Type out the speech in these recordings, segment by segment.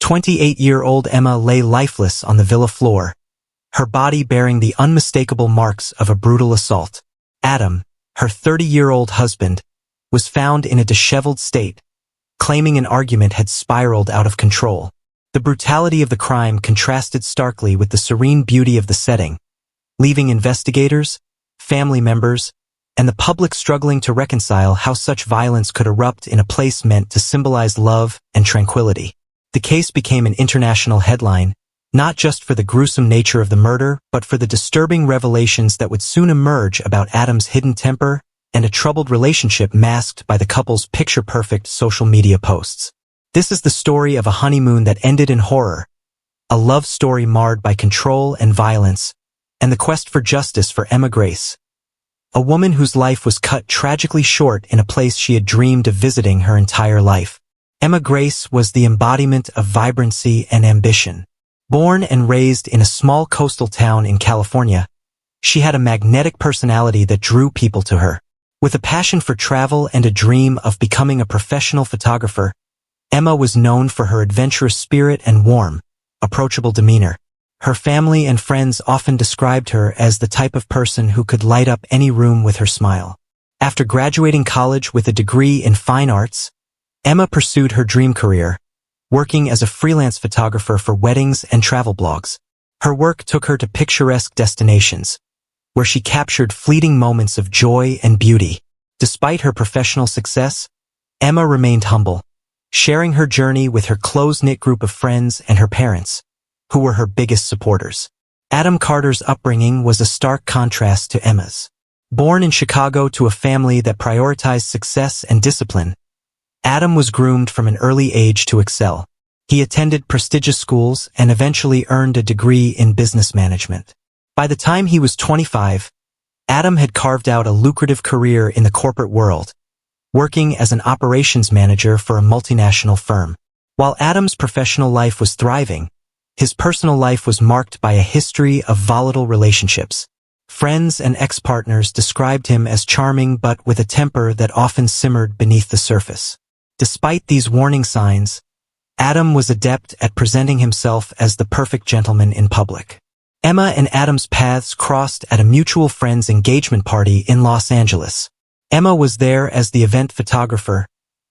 28-year-old Emma lay lifeless on the villa floor, her body bearing the unmistakable marks of a brutal assault. Adam, her 30-year-old husband, was found in a disheveled state, claiming an argument had spiraled out of control. The brutality of the crime contrasted starkly with the serene beauty of the setting, leaving investigators, family members, and the public struggling to reconcile how such violence could erupt in a place meant to symbolize love and tranquility. The case became an international headline, not just for the gruesome nature of the murder, but for the disturbing revelations that would soon emerge about Adam's hidden temper and a troubled relationship masked by the couple's picture-perfect social media posts. This is the story of a honeymoon that ended in horror, a love story marred by control and violence, and the quest for justice for Emma Grace, a woman whose life was cut tragically short in a place she had dreamed of visiting her entire life. Emma Grace was the embodiment of vibrancy and ambition. Born and raised in a small coastal town in California, she had a magnetic personality that drew people to her. With a passion for travel and a dream of becoming a professional photographer, Emma was known for her adventurous spirit and warm, approachable demeanor. Her family and friends often described her as the type of person who could light up any room with her smile. After graduating college with a degree in fine arts, Emma pursued her dream career, working as a freelance photographer for weddings and travel blogs. Her work took her to picturesque destinations, where she captured fleeting moments of joy and beauty. Despite her professional success, Emma remained humble, sharing her journey with her close-knit group of friends and her parents, who were her biggest supporters. Adam Carter's upbringing was a stark contrast to Emma's. Born in Chicago to a family that prioritized success and discipline, Adam was groomed from an early age to excel. He attended prestigious schools and eventually earned a degree in business management. By the time he was 25, Adam had carved out a lucrative career in the corporate world, working as an operations manager for a multinational firm. While Adam's professional life was thriving, his personal life was marked by a history of volatile relationships. Friends and ex-partners described him as charming but with a temper that often simmered beneath the surface. Despite these warning signs, Adam was adept at presenting himself as the perfect gentleman in public. Emma and Adam's paths crossed at a mutual friend's engagement party in Los Angeles. Emma was there as the event photographer,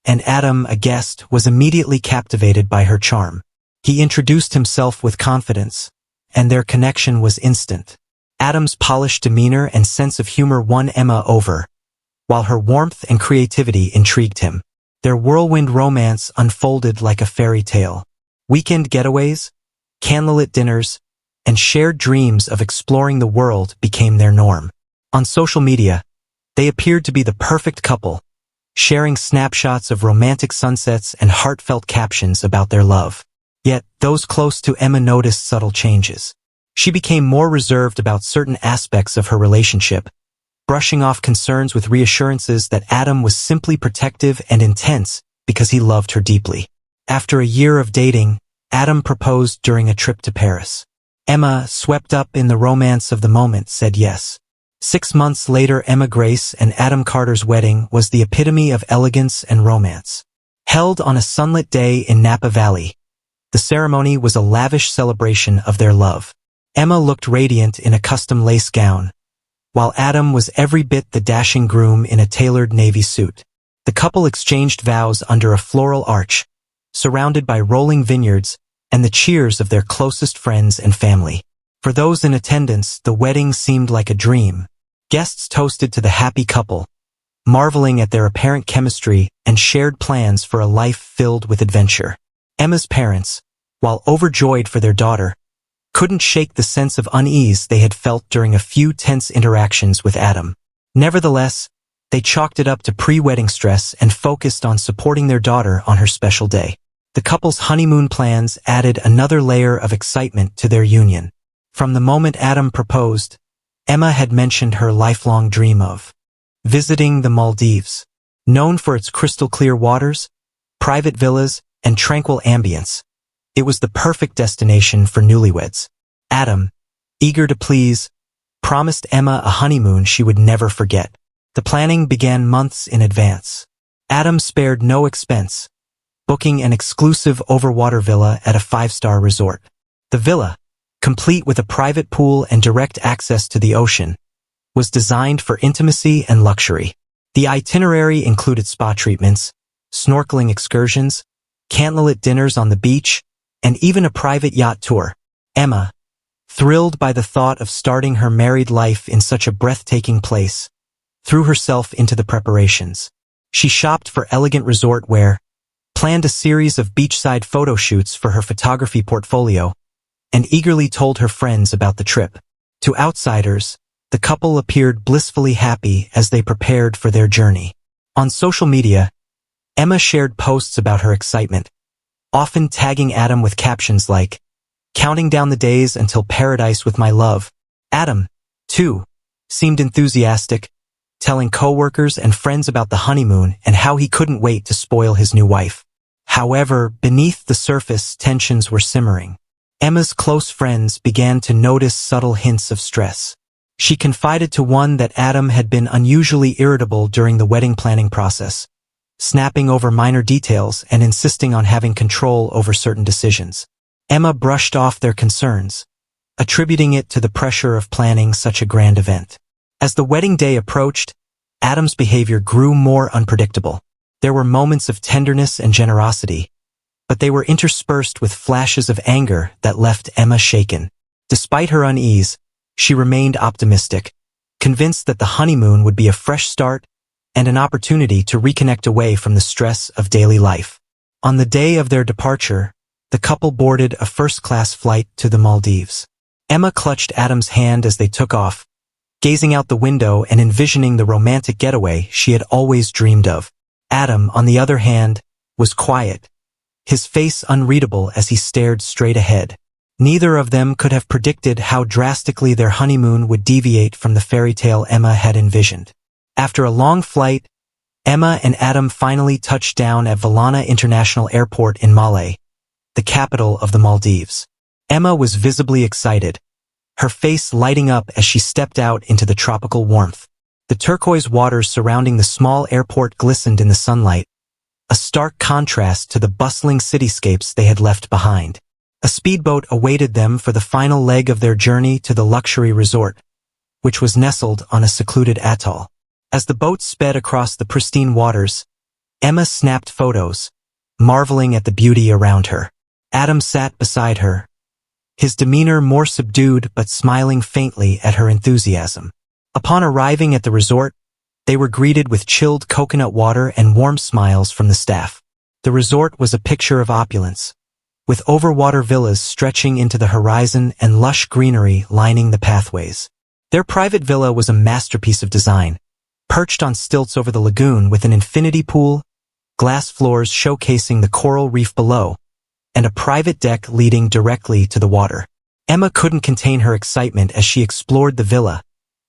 and Adam, a guest, was immediately captivated by her charm. He introduced himself with confidence, and their connection was instant. Adam's polished demeanor and sense of humor won Emma over, while her warmth and creativity intrigued him. Their whirlwind romance unfolded like a fairy tale. Weekend getaways, candlelit dinners, and shared dreams of exploring the world became their norm. On social media, they appeared to be the perfect couple, sharing snapshots of romantic sunsets and heartfelt captions about their love. Yet, those close to Emma noticed subtle changes. She became more reserved about certain aspects of her relationship, brushing off concerns with reassurances that Adam was simply protective and intense because he loved her deeply. After a year of dating, Adam proposed during a trip to Paris. Emma, swept up in the romance of the moment, said yes. 6 months later, Emma Grace and Adam Carter's wedding was the epitome of elegance and romance. Held on a sunlit day in Napa Valley, the ceremony was a lavish celebration of their love. Emma looked radiant in a custom lace gown, while Adam was every bit the dashing groom in a tailored navy suit. The couple exchanged vows under a floral arch, surrounded by rolling vineyards and the cheers of their closest friends and family. For those in attendance, the wedding seemed like a dream. Guests toasted to the happy couple, marveling at their apparent chemistry and shared plans for a life filled with adventure. Emma's parents, while overjoyed for their daughter, couldn't shake the sense of unease they had felt during a few tense interactions with Adam. Nevertheless, they chalked it up to pre-wedding stress and focused on supporting their daughter on her special day. The couple's honeymoon plans added another layer of excitement to their union. From the moment Adam proposed, Emma had mentioned her lifelong dream of visiting the Maldives. Known for its crystal-clear waters, private villas, and tranquil ambience, it was the perfect destination for newlyweds. Adam, eager to please, promised Emma a honeymoon she would never forget. The planning began months in advance. Adam spared no expense, booking an exclusive overwater villa at a 5-star resort. The villa, complete with a private pool and direct access to the ocean, was designed for intimacy and luxury. The itinerary included spa treatments, snorkeling excursions, candlelit dinners on the beach, and even a private yacht tour. Emma, thrilled by the thought of starting her married life in such a breathtaking place, threw herself into the preparations. She shopped for elegant resort wear, planned a series of beachside photo shoots for her photography portfolio, and eagerly told her friends about the trip. To outsiders, the couple appeared blissfully happy as they prepared for their journey. On social media, Emma shared posts about her excitement, often tagging Adam with captions like, "Counting down the days until paradise with my love." Adam, too, seemed enthusiastic, telling coworkers and friends about the honeymoon and how he couldn't wait to spoil his new wife. However, beneath the surface, tensions were simmering. Emma's close friends began to notice subtle hints of stress. She confided to one that Adam had been unusually irritable during the wedding planning process, snapping over minor details and insisting on having control over certain decisions. Emma brushed off their concerns, attributing it to the pressure of planning such a grand event. As the wedding day approached, Adam's behavior grew more unpredictable. There were moments of tenderness and generosity, but they were interspersed with flashes of anger that left Emma shaken. Despite her unease, she remained optimistic, convinced that the honeymoon would be a fresh start and an opportunity to reconnect away from the stress of daily life. On the day of their departure, the couple boarded a first-class flight to the Maldives. Emma clutched Adam's hand as they took off, gazing out the window and envisioning the romantic getaway she had always dreamed of. Adam, on the other hand, was quiet, his face unreadable as he stared straight ahead. Neither of them could have predicted how drastically their honeymoon would deviate from the fairy tale Emma had envisioned. After a long flight, Emma and Adam finally touched down at Valana International Airport in Malé, the capital of the Maldives. Emma was visibly excited, her face lighting up as she stepped out into the tropical warmth. The turquoise waters surrounding the small airport glistened in the sunlight, a stark contrast to the bustling cityscapes they had left behind. A speedboat awaited them for the final leg of their journey to the luxury resort, which was nestled on a secluded atoll. As the boat sped across the pristine waters, Emma snapped photos, marveling at the beauty around her. Adam sat beside her, his demeanor more subdued but smiling faintly at her enthusiasm. Upon arriving at the resort, they were greeted with chilled coconut water and warm smiles from the staff. The resort was a picture of opulence, with overwater villas stretching into the horizon and lush greenery lining the pathways. Their private villa was a masterpiece of design, perched on stilts over the lagoon with an infinity pool, glass floors showcasing the coral reef below, and a private deck leading directly to the water. Emma couldn't contain her excitement as she explored the villa,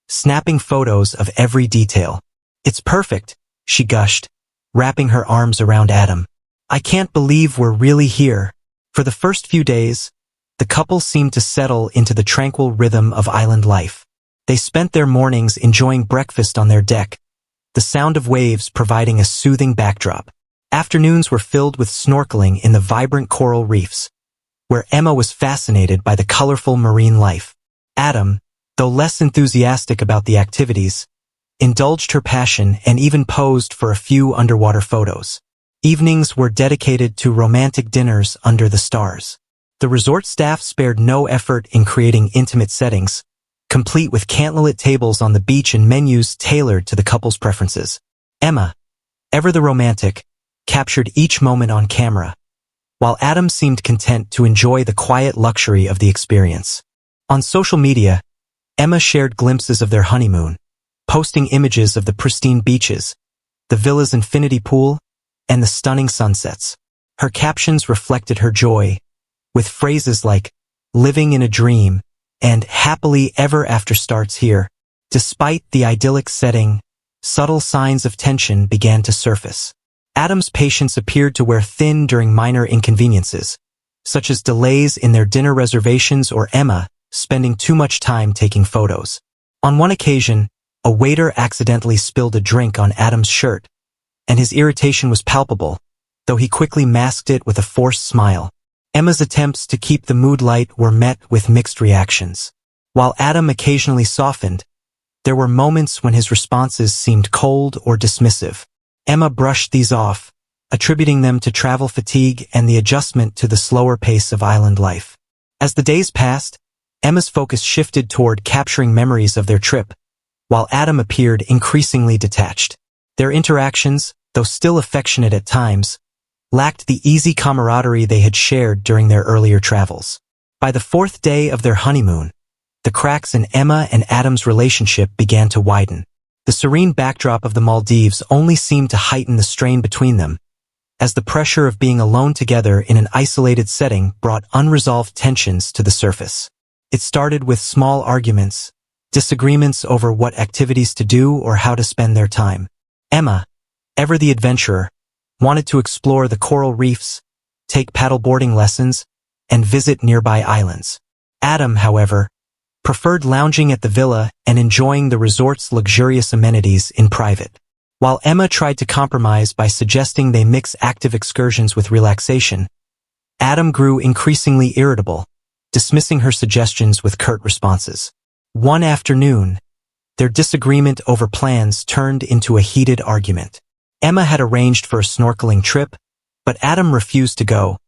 snapping photos of every detail. "It's perfect," she gushed, wrapping her arms around Adam. "I can't believe we're really here." For the first few days, the couple seemed to settle into the tranquil rhythm of island life. They spent their mornings enjoying breakfast on their deck, the sound of waves providing a soothing backdrop. Afternoons were filled with snorkeling in the vibrant coral reefs, where Emma was fascinated by the colorful marine life. Adam, though less enthusiastic about the activities, indulged her passion and even posed for a few underwater photos. Evenings were dedicated to romantic dinners under the stars. The resort staff spared no effort in creating intimate settings, complete with candlelit tables on the beach and menus tailored to the couple's preferences. Emma, ever the romantic, captured each moment on camera, while Adam seemed content to enjoy the quiet luxury of the experience. On social media, Emma shared glimpses of their honeymoon, posting images of the pristine beaches, the villa's infinity pool, and the stunning sunsets. Her captions reflected her joy, with phrases like, "living in a dream," and "happily ever after starts here." Despite the idyllic setting, subtle signs of tension began to surface. Adam's patience appeared to wear thin during minor inconveniences, such as delays in their dinner reservations or Emma spending too much time taking photos. On one occasion, a waiter accidentally spilled a drink on Adam's shirt, and his irritation was palpable, though he quickly masked it with a forced smile. Emma's attempts to keep the mood light were met with mixed reactions. While Adam occasionally softened, there were moments when his responses seemed cold or dismissive. Emma brushed these off, attributing them to travel fatigue and the adjustment to the slower pace of island life. As the days passed, Emma's focus shifted toward capturing memories of their trip, while Adam appeared increasingly detached. Their interactions, though still affectionate at times, lacked the easy camaraderie they had shared during their earlier travels. By the fourth day of their honeymoon, the cracks in Emma and Adam's relationship began to widen. The serene backdrop of the Maldives only seemed to heighten the strain between them, as the pressure of being alone together in an isolated setting brought unresolved tensions to the surface. It started with small arguments, disagreements over what activities to do or how to spend their time. Emma, ever the adventurer, wanted to explore the coral reefs, take paddleboarding lessons, and visit nearby islands. Adam, however, preferred lounging at the villa and enjoying the resort's luxurious amenities in private. While Emma tried to compromise by suggesting they mix active excursions with relaxation, Adam grew increasingly irritable, dismissing her suggestions with curt responses. One afternoon, their disagreement over plans turned into a heated argument. Emma had arranged for a snorkeling trip, but Adam refused to go,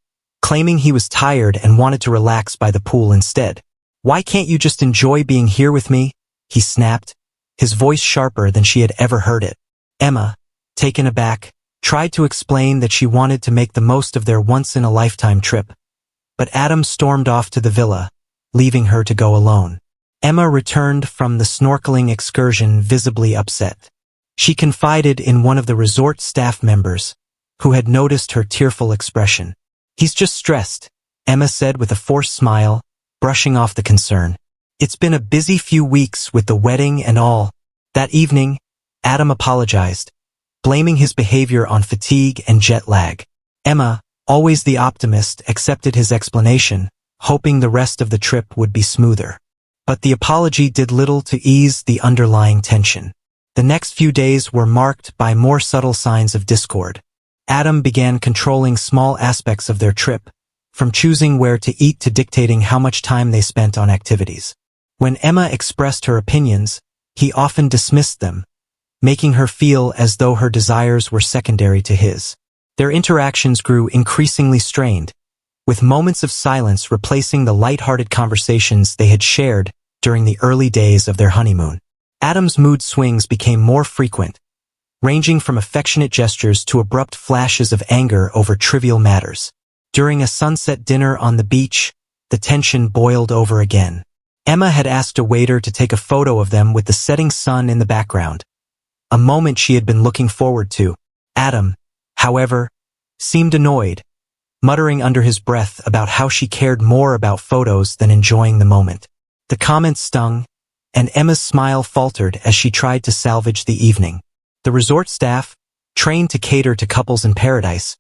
claiming he was tired and wanted to relax by the pool instead. "Why can't you just enjoy being here with me?" he snapped, his voice sharper than she had ever heard it. Emma, taken aback, tried to explain that she wanted to make the most of their once-in-a-lifetime trip, but Adam stormed off to the villa, leaving her to go alone. Emma returned from the snorkeling excursion visibly upset. She confided in one of the resort staff members, who had noticed her tearful expression. "He's just stressed," Emma said with a forced smile, brushing off the concern. "It's been a busy few weeks with the wedding and all." That evening, Adam apologized, blaming his behavior on fatigue and jet lag. Emma, always the optimist, accepted his explanation, hoping the rest of the trip would be smoother. But the apology did little to ease the underlying tension. The next few days were marked by more subtle signs of discord. Adam began controlling small aspects of their trip, from choosing where to eat to dictating how much time they spent on activities. When Emma expressed her opinions, he often dismissed them, making her feel as though her desires were secondary to his. Their interactions grew increasingly strained, with moments of silence replacing the light-hearted conversations they had shared during the early days of their honeymoon. Adam's mood swings became more frequent, ranging from affectionate gestures to abrupt flashes of anger over trivial matters. During a sunset dinner on the beach, the tension boiled over again. Emma had asked a waiter to take a photo of them with the setting sun in the background, a moment she had been looking forward to. Adam, however, seemed annoyed, muttering under his breath about how she cared more about photos than enjoying the moment. The comment stung, and Emma's smile faltered as she tried to salvage the evening. The resort staff, trained to cater to couples in paradise,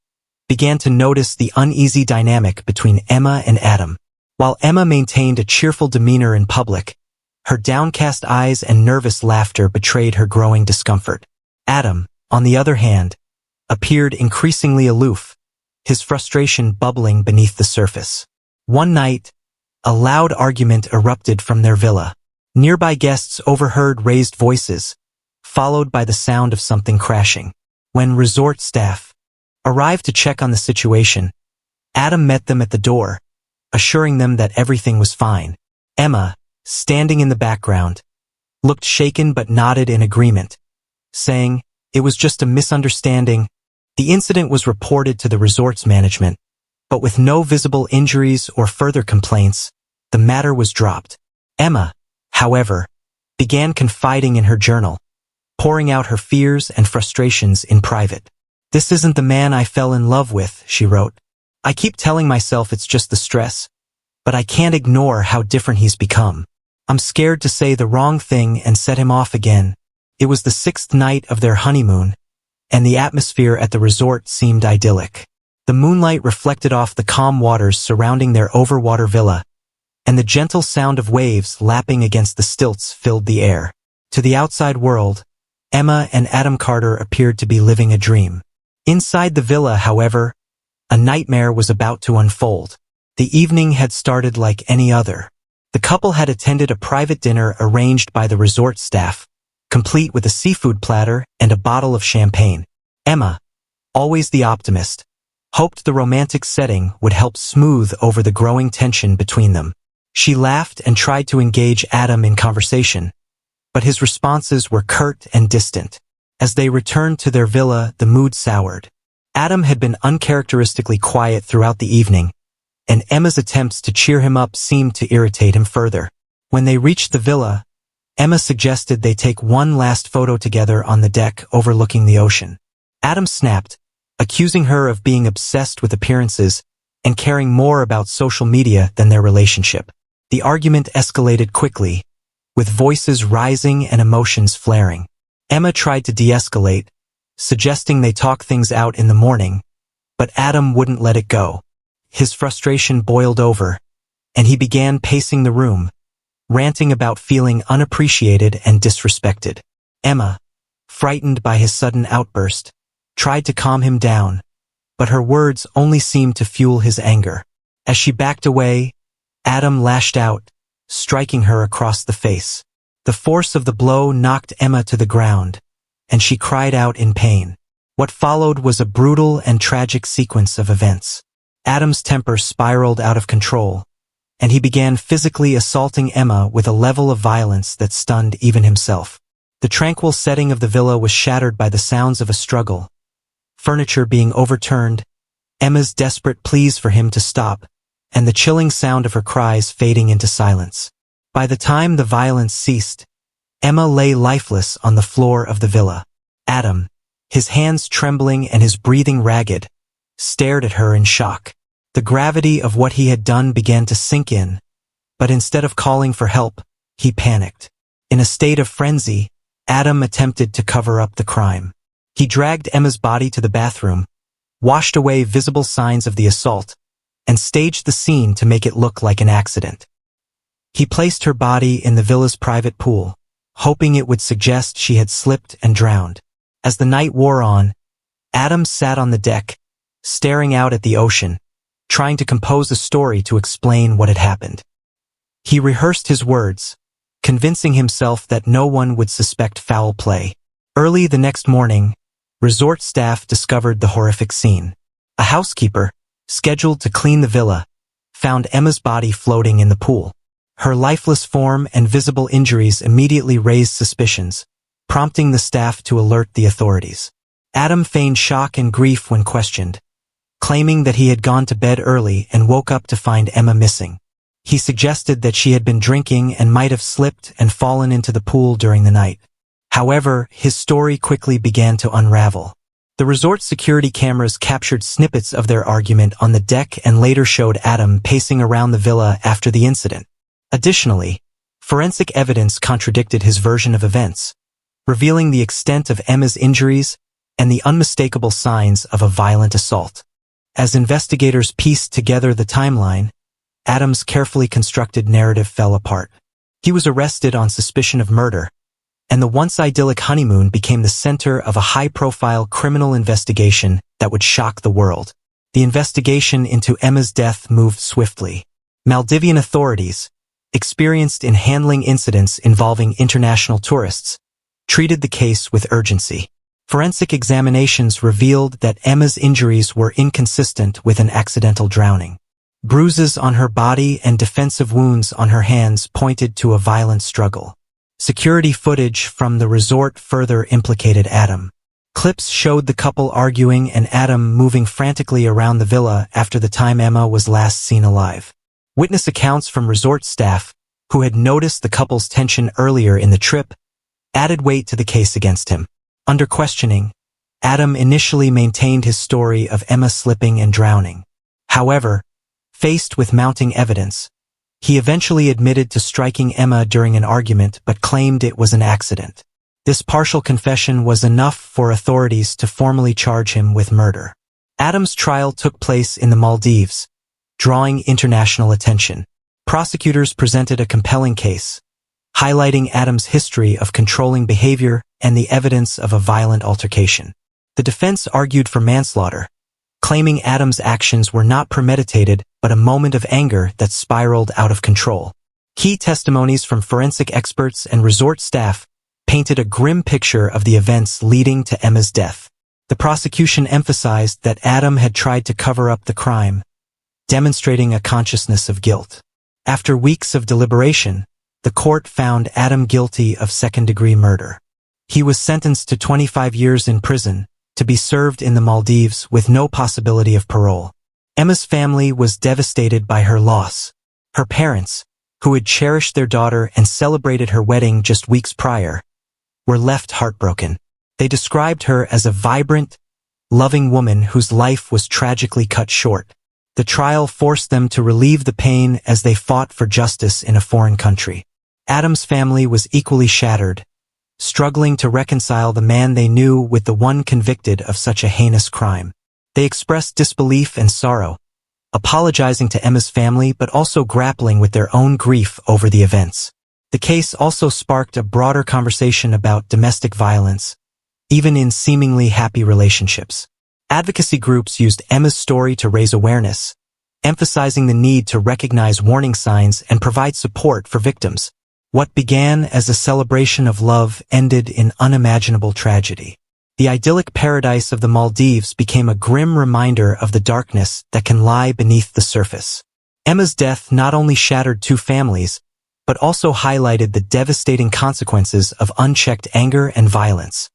began to notice the uneasy dynamic between Emma and Adam. While Emma maintained a cheerful demeanor in public, her downcast eyes and nervous laughter betrayed her growing discomfort. Adam, on the other hand, appeared increasingly aloof, his frustration bubbling beneath the surface. One night, a loud argument erupted from their villa. Nearby guests overheard raised voices, followed by the sound of something crashing. When resort staff arrived to check on the situation, Adam met them at the door, assuring them that everything was fine. Emma, standing in the background, looked shaken but nodded in agreement, saying, "It was just a misunderstanding." The incident was reported to the resort's management, but with no visible injuries or further complaints, the matter was dropped. Emma, however, began confiding in her journal, pouring out her fears and frustrations in private. "This isn't the man I fell in love with," she wrote. "I keep telling myself it's just the stress, but I can't ignore how different he's become. I'm scared to say the wrong thing and set him off again." It was the 6th night of their honeymoon, and the atmosphere at the resort seemed idyllic. The moonlight reflected off the calm waters surrounding their overwater villa, and the gentle sound of waves lapping against the stilts filled the air. To the outside world, Emma and Adam Carter appeared to be living a dream. Inside the villa, however, a nightmare was about to unfold. The evening had started like any other. The couple had attended a private dinner arranged by the resort staff, complete with a seafood platter and a bottle of champagne. Emma, always the optimist, hoped the romantic setting would help smooth over the growing tension between them. She laughed and tried to engage Adam in conversation, but his responses were curt and distant. As they returned to their villa, the mood soured. Adam had been uncharacteristically quiet throughout the evening, and Emma's attempts to cheer him up seemed to irritate him further. When they reached the villa, Emma suggested they take one last photo together on the deck overlooking the ocean. Adam snapped, accusing her of being obsessed with appearances and caring more about social media than their relationship. The argument escalated quickly, with voices rising and emotions flaring. Emma tried to de-escalate, suggesting they talk things out in the morning, but Adam wouldn't let it go. His frustration boiled over, and he began pacing the room, ranting about feeling unappreciated and disrespected. Emma, frightened by his sudden outburst, tried to calm him down, but her words only seemed to fuel his anger. As she backed away, Adam lashed out, striking her across the face. The force of the blow knocked Emma to the ground, and she cried out in pain. What followed was a brutal and tragic sequence of events. Adam's temper spiraled out of control, and he began physically assaulting Emma with a level of violence that stunned even himself. The tranquil setting of the villa was shattered by the sounds of a struggle, furniture being overturned, Emma's desperate pleas for him to stop, and the chilling sound of her cries fading into silence. By the time the violence ceased, Emma lay lifeless on the floor of the villa. Adam, his hands trembling and his breathing ragged, stared at her in shock. The gravity of what he had done began to sink in, but instead of calling for help, he panicked. In a state of frenzy, Adam attempted to cover up the crime. He dragged Emma's body to the bathroom, washed away visible signs of the assault, and staged the scene to make it look like an accident. He placed her body in the villa's private pool, hoping it would suggest she had slipped and drowned. As the night wore on, Adam sat on the deck, staring out at the ocean, trying to compose a story to explain what had happened. He rehearsed his words, convincing himself that no one would suspect foul play. Early the next morning, resort staff discovered the horrific scene. A housekeeper, scheduled to clean the villa, found Emma's body floating in the pool. Her lifeless form and visible injuries immediately raised suspicions, prompting the staff to alert the authorities. Adam feigned shock and grief when questioned, claiming that he had gone to bed early and woke up to find Emma missing. He suggested that she had been drinking and might have slipped and fallen into the pool during the night. However, his story quickly began to unravel. The resort security cameras captured snippets of their argument on the deck and later showed Adam pacing around the villa after the incident. Additionally, forensic evidence contradicted his version of events, revealing the extent of Emma's injuries and the unmistakable signs of a violent assault. As investigators pieced together the timeline, Adam's carefully constructed narrative fell apart. He was arrested on suspicion of murder, and the once idyllic honeymoon became the center of a high-profile criminal investigation that would shock the world. The investigation into Emma's death moved swiftly. Maldivian authorities, experienced in handling incidents involving international tourists, treated the case with urgency. Forensic examinations revealed that Emma's injuries were inconsistent with an accidental drowning. Bruises on her body and defensive wounds on her hands pointed to a violent struggle. Security footage from the resort further implicated Adam. Clips showed the couple arguing and Adam moving frantically around the villa after the time Emma was last seen alive. Witness accounts from resort staff, who had noticed the couple's tension earlier in the trip, added weight to the case against him. Under questioning, Adam initially maintained his story of Emma slipping and drowning. However, faced with mounting evidence, he eventually admitted to striking Emma during an argument but claimed it was an accident. This partial confession was enough for authorities to formally charge him with murder. Adam's trial took place in the Maldives, drawing international attention. Prosecutors presented a compelling case, highlighting Adam's history of controlling behavior and the evidence of a violent altercation. The defense argued for manslaughter, claiming Adam's actions were not premeditated but a moment of anger that spiraled out of control. Key testimonies from forensic experts and resort staff painted a grim picture of the events leading to Emma's death. The prosecution emphasized that Adam had tried to cover up the crime, demonstrating a consciousness of guilt. After weeks of deliberation, the court found Adam guilty of second-degree murder. He was sentenced to 25 years in prison, to be served in the Maldives with no possibility of parole. Emma's family was devastated by her loss. Her parents, who had cherished their daughter and celebrated her wedding just weeks prior, were left heartbroken. They described her as a vibrant, loving woman whose life was tragically cut short. The trial forced them to relieve the pain as they fought for justice in a foreign country. Adam's family was equally shattered, struggling to reconcile the man they knew with the one convicted of such a heinous crime. They expressed disbelief and sorrow, apologizing to Emma's family but also grappling with their own grief over the events. The case also sparked a broader conversation about domestic violence, even in seemingly happy relationships. Advocacy groups used Emma's story to raise awareness, emphasizing the need to recognize warning signs and provide support for victims. What began as a celebration of love ended in unimaginable tragedy. The idyllic paradise of the Maldives became a grim reminder of the darkness that can lie beneath the surface. Emma's death not only shattered two families, but also highlighted the devastating consequences of unchecked anger and violence.